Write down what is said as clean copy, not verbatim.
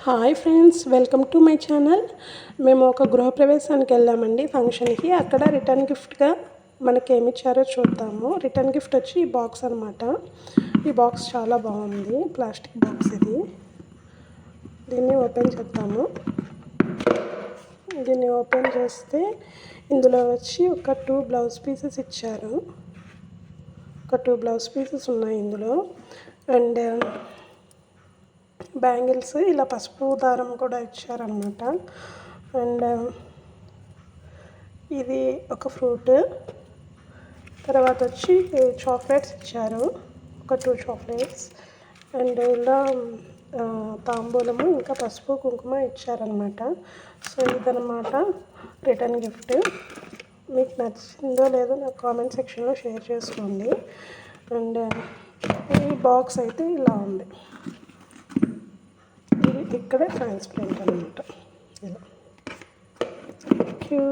Hi friends, welcome to my channel. మేము ఒక గృహప్రవేశానికి వెళ్ళామండి, ఫంక్షన్కి. అక్కడ రిటర్న్ గిఫ్ట్గా మనకి ఏమి ఇచ్చారో చూద్దాము. రిటర్న్ గిఫ్ట్ వచ్చి ఈ బాక్స్ అనమాట. ఈ బాక్స్ చాలా బాగుంది, ప్లాస్టిక్ బాక్స్ ఇది. దీన్ని ఓపెన్ చేద్దాము. దీన్ని ఓపెన్ చేస్తే ఇందులో వచ్చి ఒక 2 బ్లౌజ్ పీసెస్ ఇచ్చారు. ఒక 2 బ్లౌజ్ పీసెస్ ఉన్నాయి ఇందులో. అండ్ బ్యాంగిల్స్ ఇలా పసుపు దారం కూడా ఇచ్చారనమాట. అండ్ ఇది ఒక ఫ్రూట్. తర్వాత వచ్చి చాక్లెట్స్ ఇచ్చారు, ఒక 2 చాక్లెట్స్. అండ్ ఇలా తాంబూలము ఇంకా పసుపు కుంకుమ ఇచ్చారనమాట. సో ఇదనమాట రిటర్న్ గిఫ్ట్. మీకు నచ్చిందో లేదో నాకు కామెంట్ సెక్షన్లో షేర్ చేసుకోండి. అండ్ ఈ బాక్స్ అయితే ఇలా ఉంది. ఇది ఇక్కడ ట్రాన్స్పరెంట్ అనమాట. ఇలా. Thank you.